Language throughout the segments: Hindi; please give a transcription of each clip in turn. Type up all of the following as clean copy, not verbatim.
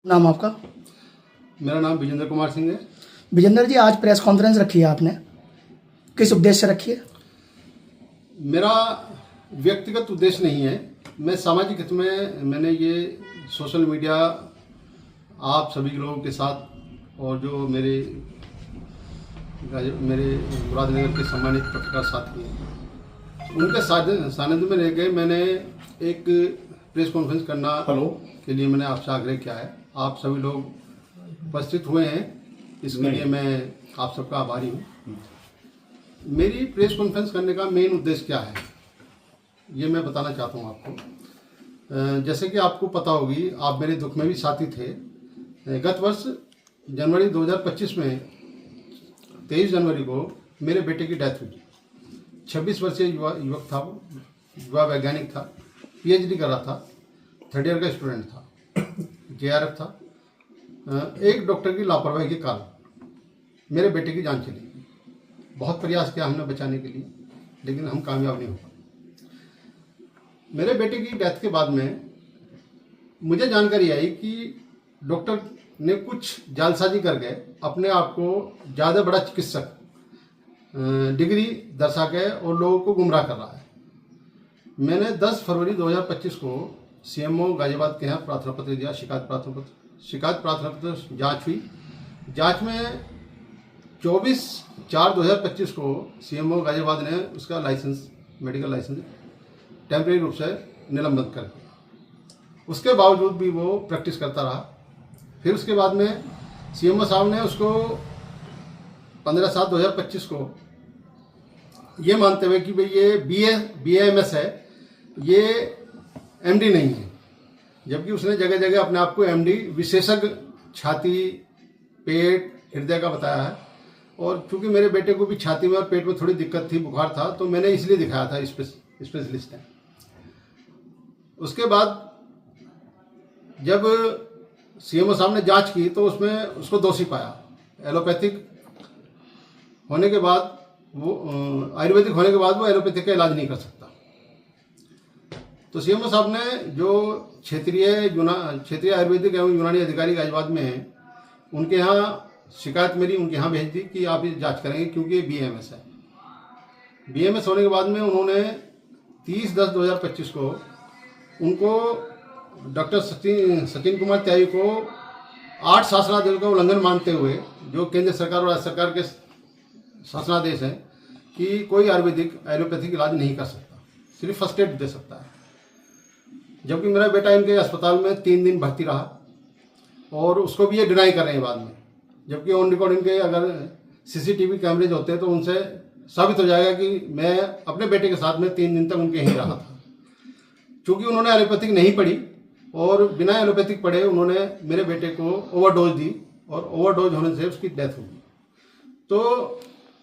नाम आपका? मेरा नाम विजेंद्र कुमार सिंह है। विजेंद्र जी, आज प्रेस कॉन्फ्रेंस रखी है आपने, किस उद्देश्य से रखी है? मेरा व्यक्तिगत उद्देश्य नहीं है। मैं सामाजिक हित में मैंने ये सोशल मीडिया आप सभी लोगों के साथ और जो मेरे मुरादनगर के सम्मानित पत्रकार साथी हैं उनके सानिध्य में रह के मैंने एक प्रेस कॉन्फ्रेंस करना के लिए मैंने आपसे आग्रह किया है। आप सभी लोग उपस्थित हुए हैं, इसके लिए मैं आप सबका आभारी हूँ। मेरी प्रेस कॉन्फ्रेंस करने का मेन उद्देश्य क्या है ये मैं बताना चाहता हूँ आपको। जैसे कि आपको पता होगी, आप मेरे दुख में भी साथी थे। गत वर्ष जनवरी 2025 में 23 जनवरी को मेरे बेटे की डेथ हुई। 26 वर्षीय युवक था, वो युवा वैज्ञानिक था, पीएचडी कर रहा था, 3rd ईयर का स्टूडेंट था, JRF था। एक डॉक्टर की लापरवाही के कारण मेरे बेटे की जान चली गई। बहुत प्रयास किया हमने बचाने के लिए, लेकिन हम कामयाब नहीं हो पाए। मेरे बेटे की डेथ के बाद में मुझे जानकारी आई कि डॉक्टर ने कुछ जालसाजी करके अपने आप को ज़्यादा बड़ा चिकित्सक डिग्री दर्शा के और लोगों को गुमराह कर रहा है। मैंने 10 फरवरी 2025 को CMO गाजियाबाद के यहाँ प्रार्थना पत्र दिया, शिकायत प्रार्थना पत्र जाँच हुई। जाँच में 24/4/2025 को CMO गाजियाबाद ने उसका लाइसेंस, मेडिकल लाइसेंस टेम्परेरी रूप से निलंबित कर दिया। उसके बावजूद भी वो प्रैक्टिस करता रहा। फिर उसके बाद में CMO साहब ने उसको 15/7/2025 को ये मानते हुए कि भाई ये BAMS है, ये MD नहीं है, जबकि उसने जगह जगह अपने आप को MD विशेषज्ञ छाती, पेट, हृदय का बताया है। और चूंकि मेरे बेटे को भी छाती में और पेट में थोड़ी दिक्कत थी, बुखार था, तो मैंने इसलिए दिखाया था स्पेशलिस्ट है। उसके बाद जब CMO साहब ने जांच की तो उसमें उसको दोषी पाया। एलोपैथिक होने के बाद वो आयुर्वेदिक होने के बाद वो एलोपैथिक का इलाज नहीं कर सकता। तो CMO साहब ने जो क्षेत्रीय आयुर्वेदिक एवं यूनानी अधिकारी गाजियाबाद में हैं, उनके यहाँ शिकायत मेरी उनके यहाँ भेज दी कि आप ये जांच करेंगे, क्योंकि ये BAMS है। BAMS होने के बाद में उन्होंने 30/10/2025 को उनको डॉक्टर सचिन कुमार त्यागी को 8 शासनादेश का उल्लंघन मानते हुए, जो केंद्र सरकार और राज्य सरकार के शासनादेश हैं कि कोई आयुर्वेदिक एलोपैथिक इलाज नहीं कर सकता, सिर्फ फर्स्ट एड दे सकता है। जबकि मेरा बेटा इनके अस्पताल में 3 दिन भर्ती रहा और उसको भी ये डिनाई कर रहे हैं बाद में। जबकि ऑन रिकॉर्ड इनके अगर CCTV कैमरेज होते हैं तो उनसे साबित हो जाएगा कि मैं अपने बेटे के साथ में 3 दिन तक उनके यहीं रहा था। चूँकि उन्होंने एलोपैथिक नहीं पढ़ी और बिना एलोपैथिक पढ़े उन्होंने मेरे बेटे को ओवरडोज दी और ओवरडोज होने से उसकी डेथ हुई। तो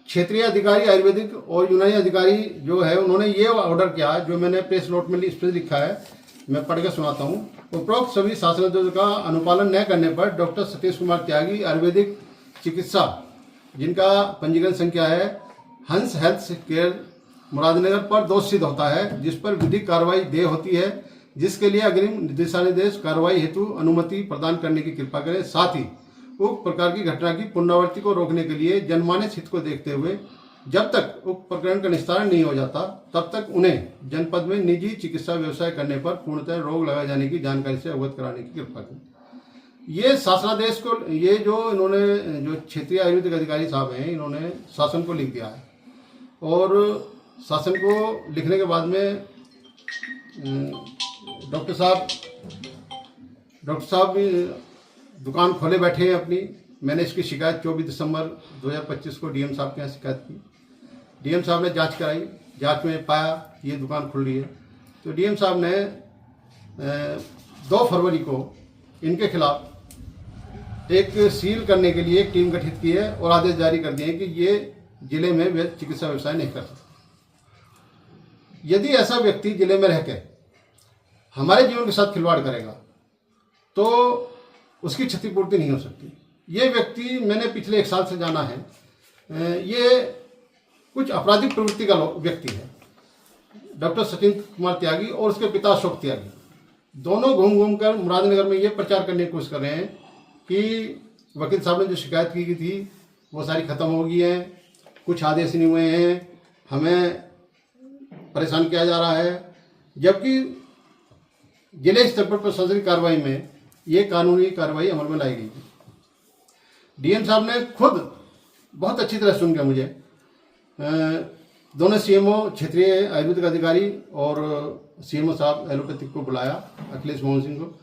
क्षेत्रीय अधिकारी आयुर्वेदिक और यूनानी अधिकारी जो है, उन्होंने ये ऑर्डर किया जो मैंने प्रेस नोट में इस पर लिखा है, मैं पढ़ के सुनाता हूँ। उपरोक्त सभी शासनादेशों का अनुपालन न करने पर डॉक्टर सतीश कुमार त्यागी आयुर्वेदिक चिकित्सा, जिनका पंजीकरण संख्या है हंस हेल्थ केयर मुरादनगर, पर दोष सिद्ध होता है, जिस पर विधिक कार्रवाई देय होती है, जिसके लिए अग्रिम दिशानिर्देश कार्रवाई हेतु अनुमति प्रदान करने की कृपा करें। साथ ही उक्त प्रकार की घटना की पुनरावृत्ति को रोकने के लिए जनमानस हित को देखते हुए जब तक उक्त प्रकरण का निस्तारण नहीं हो जाता तब तक उन्हें जनपद में निजी चिकित्सा व्यवसाय करने पर पूर्णतः रोक लगाए जाने की जानकारी से अवगत कराने की कृपा करें। ये शासनादेश को, ये जो इन्होंने, जो क्षेत्रीय आयुर्वेदिक अधिकारी साहब हैं, इन्होंने शासन को लिख दिया है। और शासन को लिखने के बाद में डॉक्टर साहब भी दुकान खोले बैठे हैं अपनी। मैंने इसकी शिकायत 24 दिसंबर 2025 को DM साहब के यहाँ शिकायत की। DM साहब ने जांच कराई, जांच में पाया ये दुकान खुल रही है। तो DM साहब ने 2 फरवरी को इनके खिलाफ एक सील करने के लिए एक टीम गठित की है और आदेश जारी कर दिए कि ये जिले में वे चिकित्सा व्यवसाय नहीं कर सकते। यदि ऐसा व्यक्ति जिले में रहकर हमारे जीवन के साथ खिलवाड़ करेगा तो उसकी क्षतिपूर्ति नहीं हो सकती। ये व्यक्ति मैंने पिछले 1 साल से जाना है, ये कुछ आपराधिक प्रवृत्ति का व्यक्ति है, डॉक्टर सचिन कुमार त्यागी और उसके पिता अशोक त्यागी। दोनों घूम घूम कर मुरादनगर में ये प्रचार करने की कोशिश कर रहे हैं कि वकील साहब ने जो शिकायत की गई थी वो सारी खत्म हो गई है, कुछ आदेश नहीं हुए हैं, हमें परेशान किया जा रहा है। जबकि जिले स्तर पर प्रशासनिक कार्रवाई में ये कानूनी कार्रवाई अमल में लाई गई। डीएम साहब ने खुद बहुत अच्छी तरह सुन के मुझे दोनों सीएमओ क्षेत्रीय आयुर्वेदिक अधिकारी और सीएमओ साहब एलोपैथिक को बुलाया, अखिलेश मोहन सिंह को।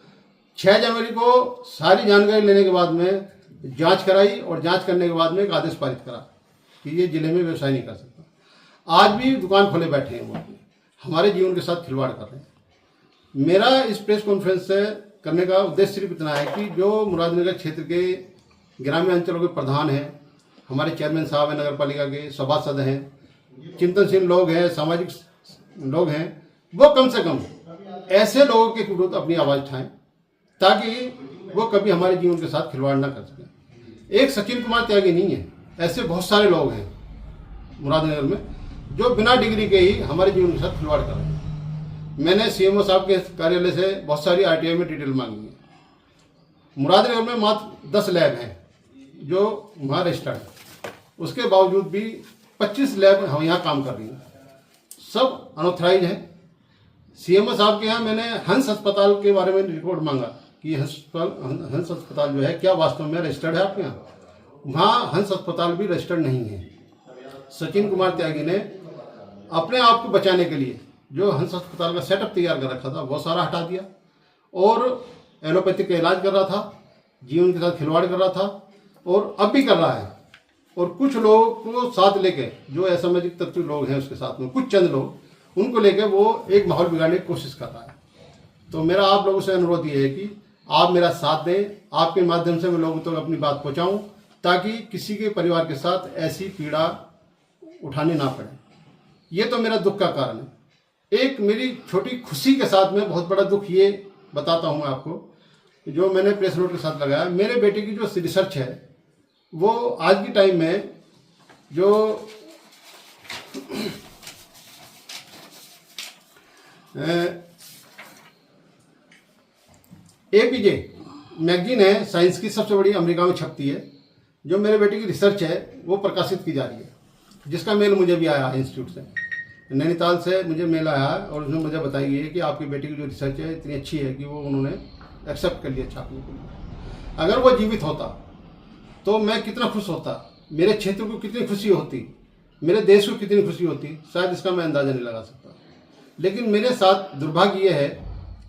6 जनवरी को सारी जानकारी लेने के बाद में जांच कराई और जांच करने के बाद में एक आदेश पारित करा कि ये जिले में व्यवसाय नहीं कर सकता। आज भी दुकान खोले बैठे हैं वो अपने, हमारे जीवन के साथ खिलवाड़ कर रहे हैं। मेरा इस प्रेस कॉन्फ्रेंस से करने का उद्देश्य सिर्फ इतना है कि जो मुरादनगर क्षेत्र के ग्रामीण अंचलों के प्रधान हैं, हमारे चेयरमैन साहब हैं, नगर पालिका के सभासद हैं, चिंतनशील लोग हैं, सामाजिक लोग हैं, वो कम से कम ऐसे लोगों के विरुद्ध अपनी आवाज़ उठाएं ताकि वो कभी हमारे जीवन के साथ खिलवाड़ ना कर सकें। एक सचिन कुमार त्यागी नहीं है, ऐसे बहुत सारे लोग हैं मुरादनगर में जो बिना डिग्री के ही हमारे जीवन के साथ खिलवाड़ कर रहे हैं। मैंने सीएमओ साहब के कार्यालय से बहुत सारी आरटीआई में डिटेल मांगी है। मुरादनगर में मात्र 10 लैब हैं जो वहाँ रजिस्टर्ड है, उसके बावजूद भी 25 लैब हम यहाँ काम कर रही हैं, सब अनऑथराइज हैं। सीएमओ साहब के यहाँ मैंने हंस अस्पताल के बारे में रिपोर्ट मांगा कि हंस अस्पताल जो है क्या वास्तव में रजिस्टर्ड है आपके यहाँ? वहाँ हंस अस्पताल भी रजिस्टर्ड नहीं है। सचिन कुमार त्यागी ने अपने आप को बचाने के लिए जो हंस अस्पताल का सेटअप तैयार कर रखा था वो सारा हटा दिया और एलोपैथिक का इलाज कर रहा था, जीवन के साथ खिलवाड़ कर रहा था और अब भी कर रहा है। और कुछ लोगों को साथ लेके जो असामाजिक तत्व लोग हैं उसके साथ में कुछ चंद लोग, उनको लेके वो एक माहौल बिगाड़ने की कोशिश कर रहा है। तो मेरा आप लोगों से अनुरोध ये है कि आप मेरा साथ दें, आपके माध्यम से मैं लोगों तक अपनी बात पहुंचाऊं ताकि किसी के परिवार के साथ ऐसी पीड़ा उठानी ना पड़े। ये तो मेरा दुख का कारण है। एक मेरी छोटी खुशी के साथ में बहुत बड़ा दुख ये बताता हूँ आपको, जो मैंने प्रेस नोट के साथ लगाया। मेरे बेटे की जो रिसर्च है वो आज की टाइम में जो एपीजे मैगजीन है साइंस की, सबसे बड़ी अमेरिका में छपती है, जो मेरे बेटे की रिसर्च है वो प्रकाशित की जा रही है, जिसका मेल मुझे भी आया इंस्टीट्यूट से, नैनीताल से मुझे मेल आया और उसमें मुझे बताई है कि आपकी बेटी की जो रिसर्च है इतनी अच्छी है कि वो उन्होंने एक्सेप्ट कर लिया छापने के लिए। अगर वो जीवित होता तो मैं कितना खुश होता, मेरे क्षेत्र को कितनी खुशी होती, मेरे देश को कितनी खुशी होती, शायद इसका मैं अंदाजा नहीं लगा सकता। लेकिन मेरे साथ दुर्भाग्य ये है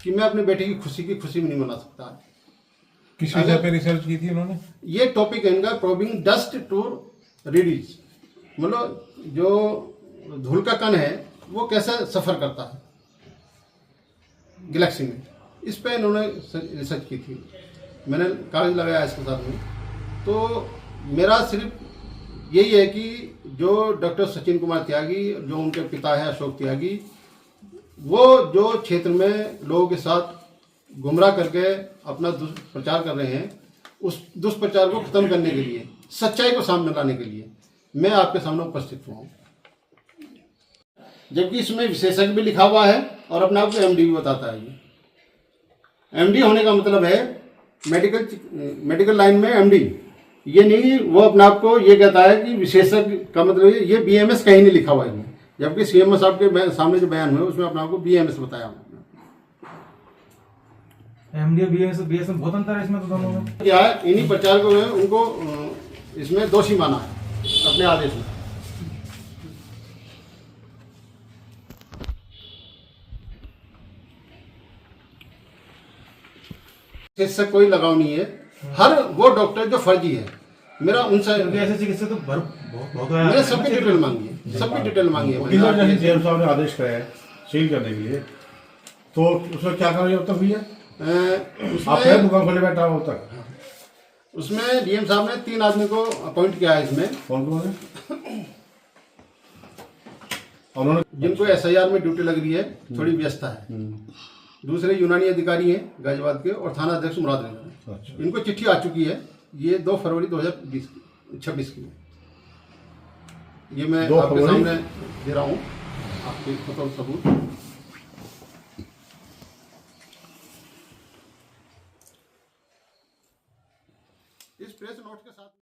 कि मैं अपने बेटे की खुशी भी नहीं मना सकता। किस विषय पे रिसर्च की थी उन्होंने? ये टॉपिक है इनका, प्रोबिंग डस्ट टू रेडिस, मतलब जो धूल का कण है वो कैसा सफर करता है गैलेक्सी में, इस पे इन्होंने रिसर्च की थी। मैंने कागज लगाया इसके साथ में। तो मेरा सिर्फ यही है कि जो डॉक्टर सचिन कुमार त्यागी, जो उनके पिता है अशोक त्यागी, वो जो क्षेत्र में लोगों के साथ गुमराह करके अपना दुष्प्रचार कर रहे हैं, उस दुष्प्रचार को खत्म करने के लिए, सच्चाई को सामने लाने के लिए मैं आपके सामने उपस्थित हुआ हूँ। जबकि इसमें विशेषज्ञ भी लिखा हुआ है और अपने आप को एमडी भी बताता है। ये एमडी होने का मतलब है मेडिकल लाइन में एमडी, ये नहीं वो अपने आप को ये कहता है कि विशेषज्ञ का मतलब ये बीएमएस कहीं नहीं लिखा हुआ है। जबकि सीएमओ साहब के सामने जो बयान हुए उसमें अपने आप को बीएमएस बताया। एमडी बीएमएस में बहुत अंतर है इसमें तो दोनों में। क्या है, इन्हीं प्रचारकों ने उनको इसमें दोषी माना है अपने आदेश में। इससे कोई लगाव नहीं है। हर वो डॉक्टर जो फर्जी है, मेरा उनसे ऐसे चिकित्सक तो बहुत मैंने सबकी डिटेल मांगी है, सबकी डिटेल मांगी है। जेएम साहब ने आदेश कराया है सील करने के लिए, तो उसमें क्या कार्रवाई अब तक हुई है? आप दुकान खोले बैठा हो तक? उसमें डीएम साहब ने 3 आदमी को अपॉइंट किया है इसमें। कौन कौन है? उन्होंने जिनको एसआईआर में ड्यूटी लग रही है, थोड़ी व्यवस्था है। दूसरे यूनानी अधिकारी हैं गाजियाबाद के और थाना अध्यक्ष मुरादनगर। अच्छा। इनको चिट्ठी आ चुकी है, ये 2 फरवरी 2026 की है। ये मैं आपके सामने दे रहा हूँ, आपके फोटो सबूत। इस प्रेस नोट के साथ